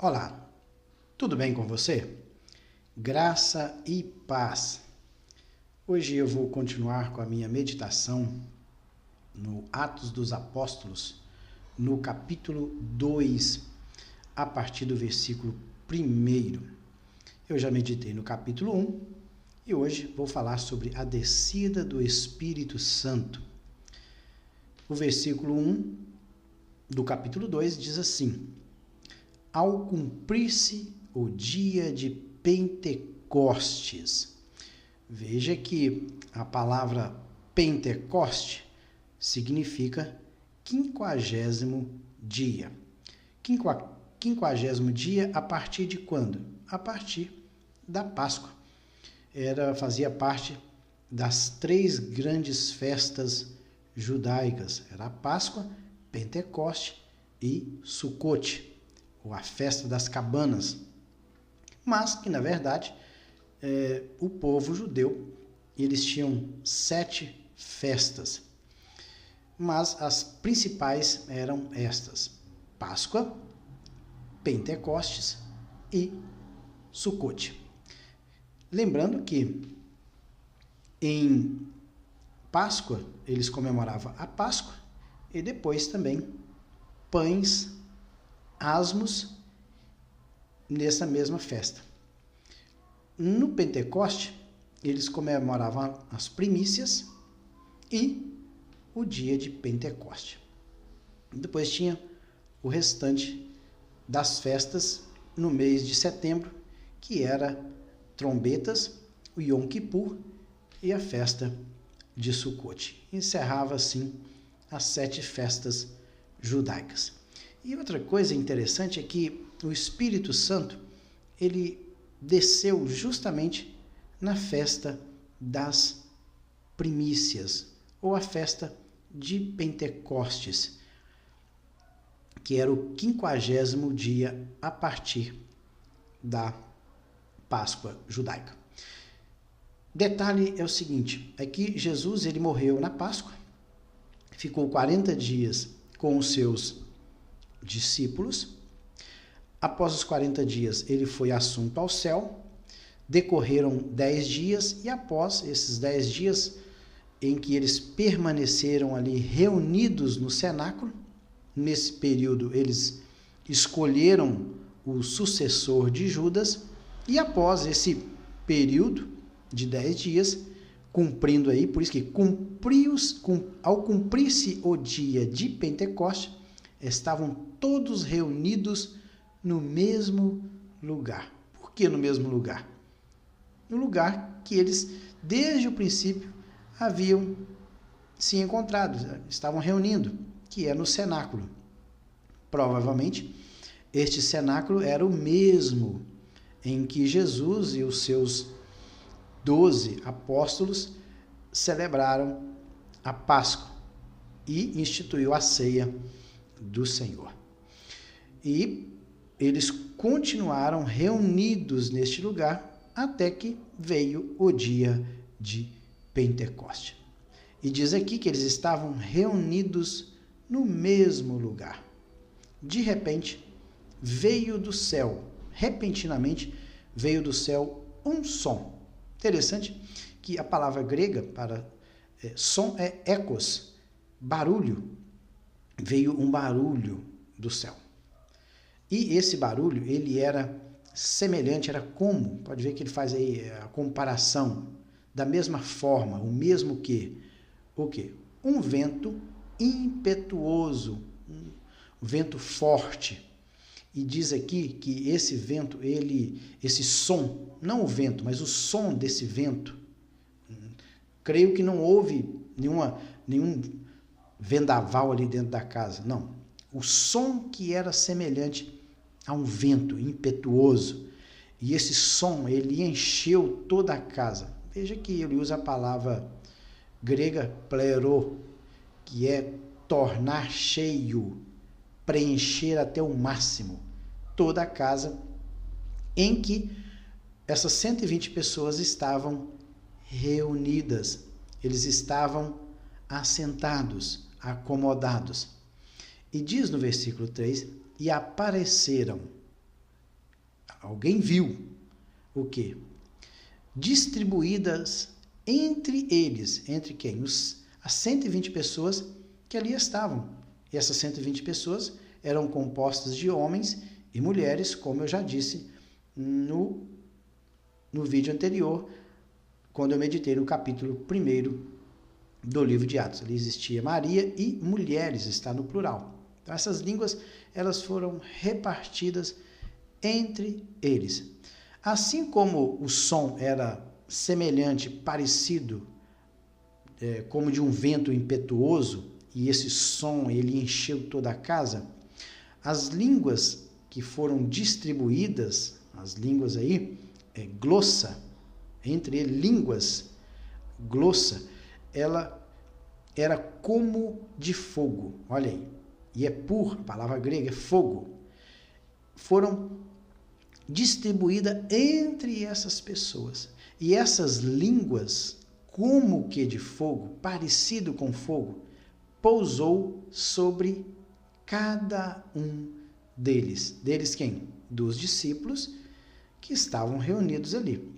Olá, tudo bem com você? Graça e paz. Hoje eu vou continuar com a minha meditação no Atos dos Apóstolos, no capítulo 2, a partir do versículo 1. Eu já meditei no capítulo 1 e hoje vou falar sobre a descida do Espírito Santo. O versículo 1 do capítulo 2 diz assim: Ao cumprir-se o dia de Pentecostes. Veja que a palavra Pentecoste significa 50º dia. 50º dia a partir de quando? A partir da Páscoa. Fazia parte das 3 grandes festas judaicas. Era a Páscoa, Pentecoste e Sucote, ou a festa das cabanas. Mas que, na verdade, o povo judeu, eles tinham 7 festas. Mas as principais eram estas: Páscoa, Pentecostes e Sucote. Lembrando que em Páscoa eles comemoravam a Páscoa e depois também pães asmos nessa mesma festa. No Pentecoste, eles comemoravam as primícias e o dia de Pentecoste. Depois tinha o restante das festas no mês de setembro, que era trombetas, o Yom Kippur e a festa de Sucote. Encerrava assim as 7 festas judaicas. E outra coisa interessante é que o Espírito Santo, ele desceu justamente na festa das primícias, ou a festa de Pentecostes, que era o 50º dia a partir da Páscoa judaica. Detalhe é o seguinte, é que Jesus ele morreu na Páscoa, ficou 40 dias com os seus discípulos. Após os 40 dias, ele foi assunto ao céu. Decorreram 10 dias e após esses 10 dias em que eles permaneceram ali reunidos no cenáculo, nesse período eles escolheram o sucessor de Judas e após esse período de 10 dias, cumprindo aí, por isso que ao cumprir-se o dia de Pentecoste, estavam todos reunidos no mesmo lugar. Por que no mesmo lugar? No lugar que eles, desde o princípio, haviam se encontrado, estavam reunindo, que é no cenáculo. Provavelmente, este cenáculo era o mesmo em que Jesus e os seus 12 apóstolos celebraram a Páscoa e instituiu a ceia do Senhor. E eles continuaram reunidos neste lugar até que veio o dia de Pentecoste. E diz aqui que eles estavam reunidos no mesmo lugar. De repente, veio do céu, repentinamente, veio do céu um som. Interessante que a palavra grega para som é ekos, barulho. Veio um barulho do céu. E esse barulho, ele era semelhante, era como, pode ver que ele faz aí a comparação, da mesma forma, o mesmo que, o quê? Um vento impetuoso, um vento forte. E diz aqui que esse vento, esse som, não o vento, mas o som desse vento, creio que não houve nenhum vendaval ali dentro da casa, não. O som que era semelhante a um vento impetuoso. E esse som, ele encheu toda a casa. Veja que ele usa a palavra grega plero, que é tornar cheio, preencher até o máximo toda a casa em que essas 120 pessoas estavam reunidas. Eles estavam assentados, acomodados. E diz no versículo 3, e apareceram alguém viu o quê? Distribuídas entre eles, entre quem? As 120 pessoas que ali estavam. E essas 120 pessoas eram compostas de homens e mulheres, como eu já disse no vídeo anterior, quando eu meditei no capítulo 1º do livro de Atos. Ali existia Maria e mulheres, está no plural. Então essas línguas, elas foram repartidas entre eles. Assim como o som era semelhante, parecido, como de um vento impetuoso, e esse som ele encheu toda a casa, as línguas que foram distribuídas, as línguas aí, glossa, entre línguas, glossa, ela era como de fogo, olha aí, e a palavra grega é fogo, foram distribuídas entre essas pessoas, e essas línguas, como que de fogo, parecido com fogo, pousou sobre cada um deles. Deles quem? Dos discípulos que estavam reunidos ali.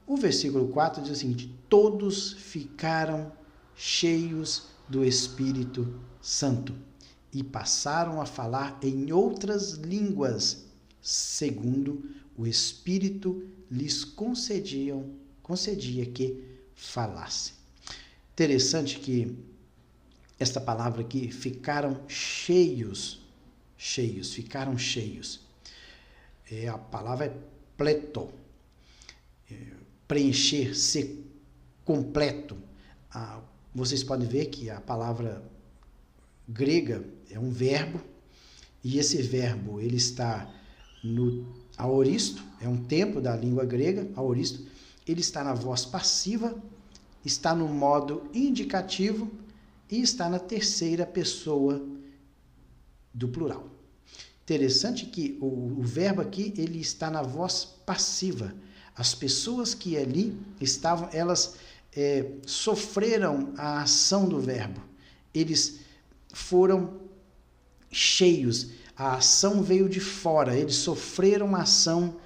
O versículo 4 diz o seguinte: todos ficaram cheios do Espírito Santo e passaram a falar em outras línguas, segundo o Espírito lhes concedia que falassem. Interessante que esta palavra aqui, ficaram cheios, ficaram cheios. A palavra é pleto, preencher, ser completo. Vocês podem ver que a palavra grega é um verbo, e esse verbo ele está no aoristo, é um tempo da língua grega, aoristo, ele está na voz passiva, está no modo indicativo e está na terceira pessoa do plural. Interessante que o verbo aqui, ele está na voz passiva. As pessoas que ali estavam, elas sofreram a ação do verbo. Eles foram cheios. A ação veio de fora. Eles sofreram a ação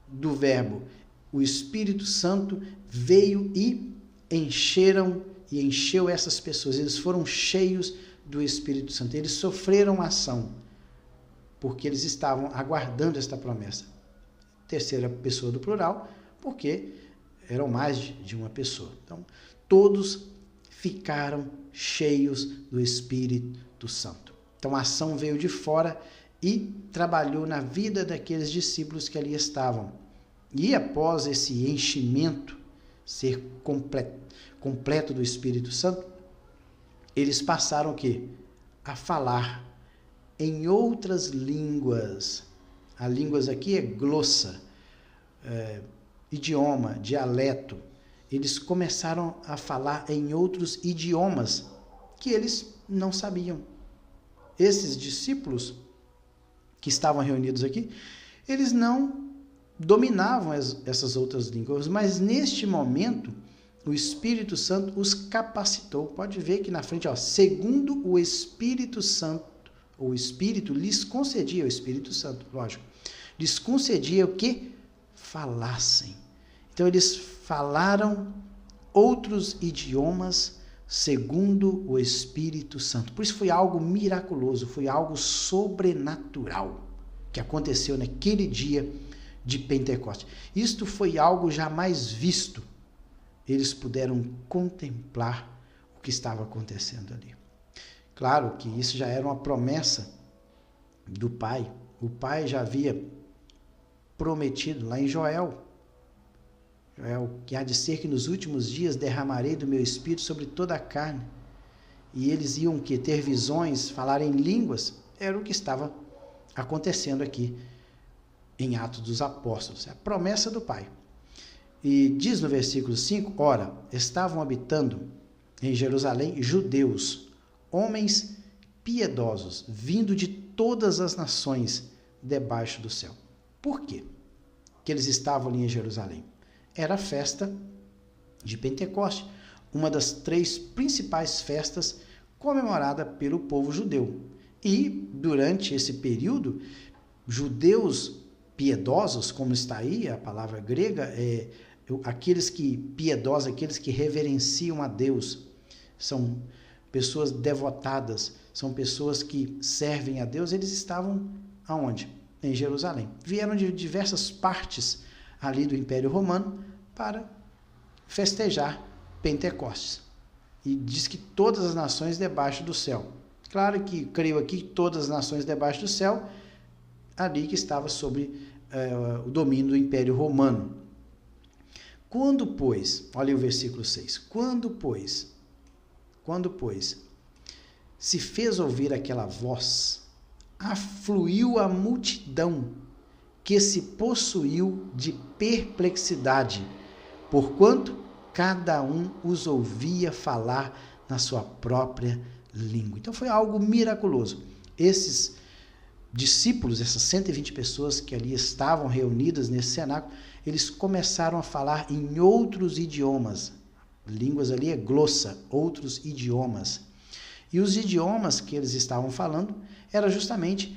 do verbo. O Espírito Santo veio e encheu essas pessoas. Eles foram cheios do Espírito Santo. Eles sofreram a ação, porque eles estavam aguardando esta promessa. Terceira pessoa do plural, porque eram mais de uma pessoa. Então, todos ficaram cheios do Espírito Santo. Então, a ação veio de fora e trabalhou na vida daqueles discípulos que ali estavam. E após esse enchimento ser completo do Espírito Santo, eles passaram o quê? A falar em outras línguas. A línguas aqui é glossa, idioma, dialeto. Eles começaram a falar em outros idiomas que eles não sabiam. Esses discípulos que estavam reunidos aqui, eles não dominavam essas outras línguas, mas neste momento o Espírito Santo os capacitou. Pode ver que na frente, segundo o Espírito Santo, o Espírito lhes concedia, o Espírito Santo, lógico, lhes concedia o que? Falassem. Então eles falaram outros idiomas segundo o Espírito Santo. Por isso foi algo miraculoso, foi algo sobrenatural que aconteceu naquele dia de Pentecostes. Isto foi algo jamais visto. Eles puderam contemplar o que estava acontecendo ali. Claro que isso já era uma promessa do Pai. O Pai já havia prometido lá em Joel, que há de ser que nos últimos dias derramarei do meu Espírito sobre toda a carne. E eles iam ter visões, falar em línguas. Era o que estava acontecendo aqui em Atos dos Apóstolos. É a promessa do Pai. E diz no versículo 5, ora, estavam habitando em Jerusalém judeus, homens piedosos, vindo de todas as nações debaixo do céu. Por quê que eles estavam ali em Jerusalém? Era a festa de Pentecostes, uma das 3 principais festas comemorada pelo povo judeu. E durante esse período, judeus piedosos, como está aí a palavra grega, aqueles que reverenciam a Deus, são pessoas devotadas, são pessoas que servem a Deus. Eles estavam aonde? Em Jerusalém. Vieram de diversas partes ali do Império Romano para festejar Pentecostes. E diz que todas as nações debaixo do céu. Claro que, creio aqui, todas as nações debaixo do céu, ali que estava sob o domínio do Império Romano. Quando, pois, olha aí o versículo 6, quando, pois, se fez ouvir aquela voz, afluiu a multidão, que se possuiu de perplexidade, porquanto cada um os ouvia falar na sua própria língua. Então foi algo miraculoso. Esses discípulos, essas 120 pessoas que ali estavam reunidas nesse cenáculo, eles começaram a falar em outros idiomas. Línguas ali é glossa, outros idiomas. E os idiomas que eles estavam falando era justamente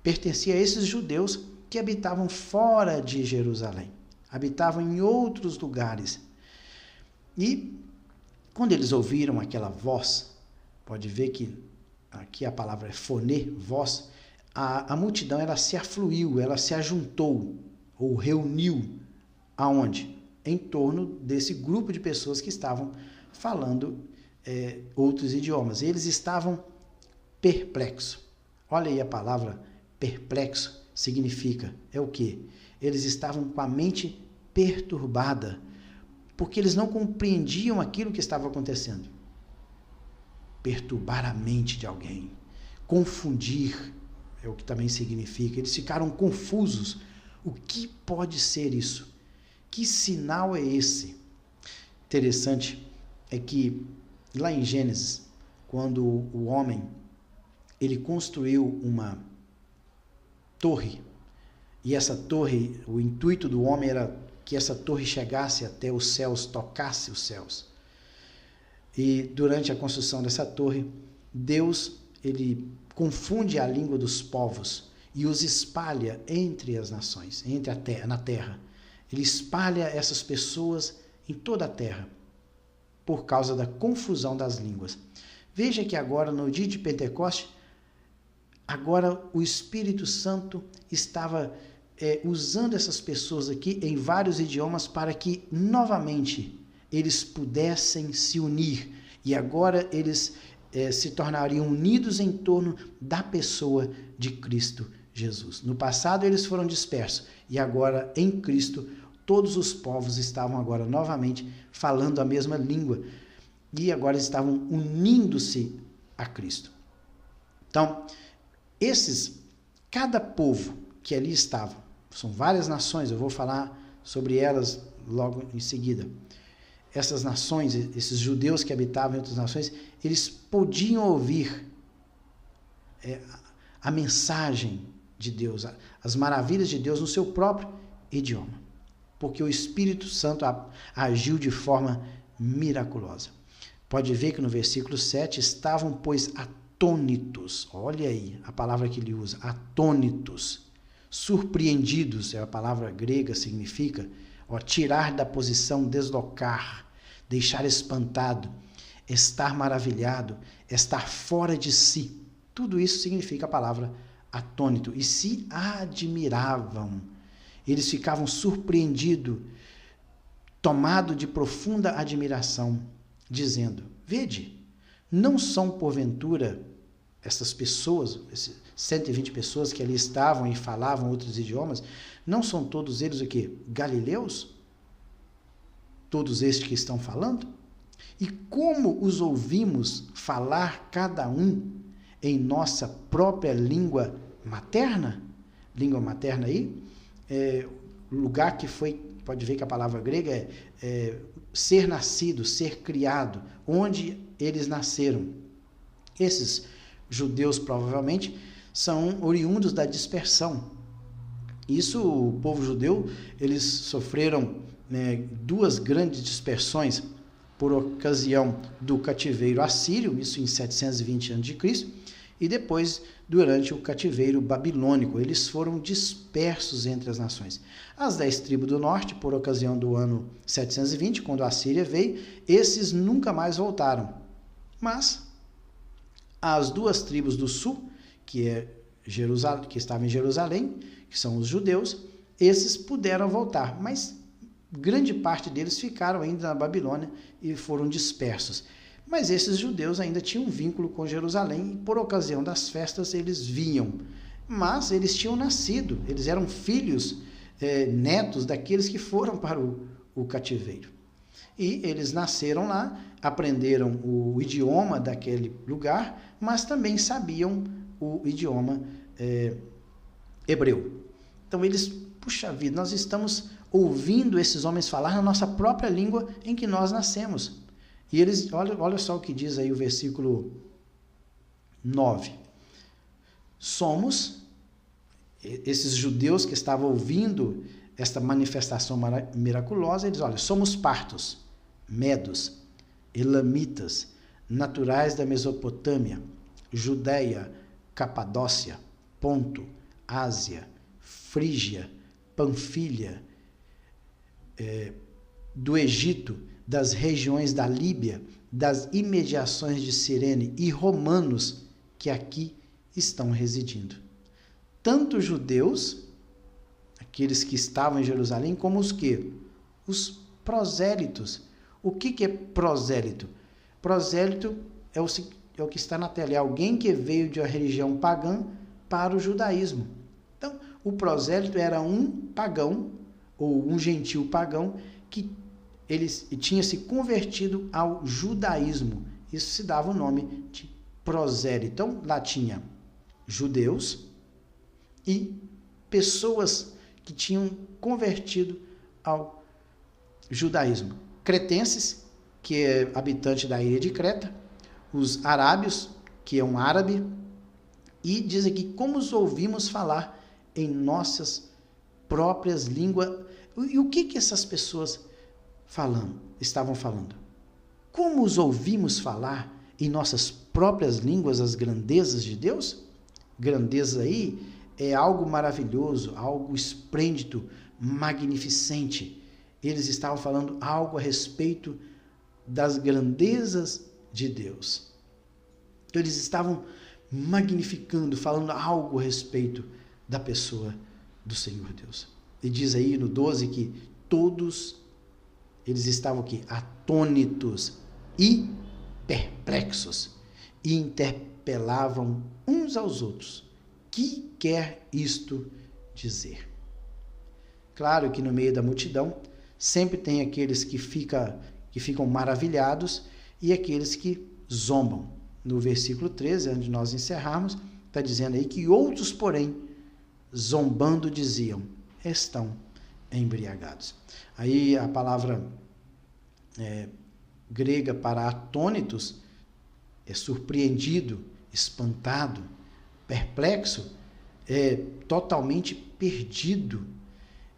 pertencia a esses judeus que habitavam fora de Jerusalém, habitavam em outros lugares. E quando eles ouviram aquela voz, pode ver que aqui a palavra é fonê, voz, a multidão ela se afluiu, ela se ajuntou ou reuniu aonde? Em torno desse grupo de pessoas que estavam falando outros idiomas. Eles estavam perplexos. Olha aí a palavra perplexo, significa, é o quê? Eles estavam com a mente perturbada, porque eles não compreendiam aquilo que estava acontecendo. Perturbar a mente de alguém, confundir, é o que também significa. Eles ficaram confusos. O que pode ser isso? Que sinal é esse? Interessante é que lá em Gênesis, quando o homem ele construiu uma torre, e essa torre, o intuito do homem era que essa torre chegasse até os céus, tocasse os céus. E durante a construção dessa torre, Deus ele confunde a língua dos povos e os espalha entre as nações, na terra. Ele espalha essas pessoas em toda a terra, por causa da confusão das línguas. Veja que agora, no dia de Pentecostes, agora o Espírito Santo estava usando essas pessoas aqui em vários idiomas para que, novamente, eles pudessem se unir. E agora eles se tornariam unidos em torno da pessoa de Cristo Jesus. No passado eles foram dispersos e agora em Cristo todos os povos estavam agora novamente falando a mesma língua e agora estavam unindo-se a Cristo. Então, cada povo que ali estava, são várias nações, eu vou falar sobre elas logo em seguida. Essas nações, esses judeus que habitavam em outras nações, eles podiam ouvir a mensagem de Deus, as maravilhas de Deus no seu próprio idioma, porque o Espírito Santo agiu de forma miraculosa. Pode ver que no versículo 7, estavam, pois, atônitos, olha aí a palavra que ele usa, atônitos, surpreendidos, é a palavra grega, significa tirar da posição, deslocar, deixar espantado, estar maravilhado, estar fora de si. Tudo isso significa a palavra atônito. E se admiravam, eles ficavam surpreendidos, tomados de profunda admiração, dizendo: vede, não são porventura essas pessoas, esses 120 pessoas que ali estavam e falavam outros idiomas, não são todos eles o quê? Galileus? Todos estes que estão falando? E como os ouvimos falar cada um em nossa própria língua materna? Língua materna aí, lugar que foi, pode ver que a palavra grega é ser nascido, ser criado, onde eles nasceram. Esses judeus provavelmente são oriundos da dispersão. Isso, o povo judeu, eles sofreram duas grandes dispersões por ocasião do cativeiro assírio, isso em 720 a.C., e depois durante o cativeiro babilônico. Eles foram dispersos entre as nações. As 10 tribos do norte, por ocasião do ano 720, quando a Assíria veio, esses nunca mais voltaram. Mas as 2 tribos do sul, que estavam em Jerusalém, que são os judeus, esses puderam voltar, mas grande parte deles ficaram ainda na Babilônia e foram dispersos. Mas esses judeus ainda tinham um vínculo com Jerusalém e por ocasião das festas eles vinham. Mas eles tinham nascido, eles eram filhos, netos daqueles que foram para o cativeiro. E eles nasceram lá, aprenderam o idioma daquele lugar, mas também sabiam o idioma hebreu. Então eles, puxa vida, nós estamos ouvindo esses homens falar na nossa própria língua em que nós nascemos. E eles, olha só o que diz aí o versículo 9. Somos, esses judeus que estavam ouvindo esta manifestação miraculosa, eles, olha, somos partos, medos, elamitas, naturais da Mesopotâmia, Judeia, Capadócia, Ponto, Ásia, Frígia, Panfilha, do Egito, das regiões da Líbia, das imediações de Cirene e romanos que aqui estão residindo. Tanto judeus, aqueles que estavam em Jerusalém, como os que? Os prosélitos. O que é prosélito? Prosélito é o que está na tela, é alguém que veio de uma religião pagã para o judaísmo. Então, o prosélito era um pagão, ou um gentil pagão, que ele tinha se convertido ao judaísmo. Isso se dava o nome de prosélito. Então, lá tinha judeus e pessoas que tinham convertido ao judaísmo. Cretenses, que é habitante da ilha de Creta, os arábios, que é um árabe, e diz aqui, como os ouvimos falar em nossas próprias línguas. E o que essas pessoas estavam falando? Como os ouvimos falar em nossas próprias línguas as grandezas de Deus? Grandeza aí é algo maravilhoso, algo esplêndido, magnificente. Eles estavam falando algo a respeito das grandezas de Deus. Então, eles estavam magnificando, falando algo a respeito da pessoa do Senhor Deus. E diz aí no 12 que todos eles estavam aqui atônitos e perplexos e interpelavam uns aos outros. Que quer isto dizer? Claro que no meio da multidão sempre tem aqueles que ficam maravilhados e aqueles que zombam. No versículo 13, onde nós encerramos, está dizendo aí que outros, porém, zombando diziam, estão embriagados. Aí a palavra grega para atônitos é surpreendido, espantado, perplexo, totalmente perdido.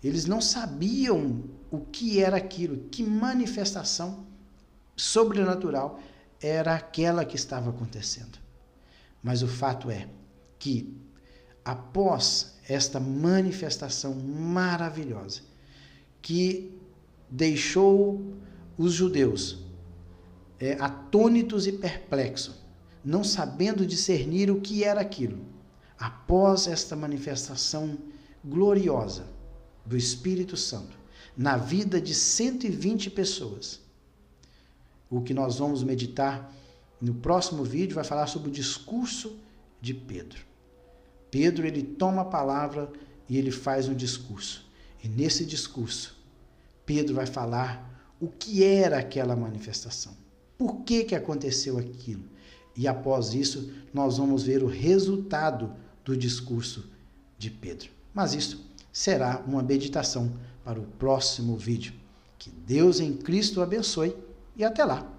Eles não sabiam o que era aquilo, que manifestação sobrenatural era aquela que estava acontecendo. Mas o fato é que, após esta manifestação maravilhosa, que deixou os judeus atônitos e perplexos, não sabendo discernir o que era aquilo, após esta manifestação gloriosa do Espírito Santo, na vida de 120 pessoas, o que nós vamos meditar no próximo vídeo vai falar sobre o discurso de Pedro. Pedro, ele toma a palavra e ele faz um discurso. E nesse discurso, Pedro vai falar o que era aquela manifestação. Por que aconteceu aquilo? E após isso, nós vamos ver o resultado do discurso de Pedro. Mas isso será uma meditação para o próximo vídeo. Que Deus em Cristo abençoe e até lá.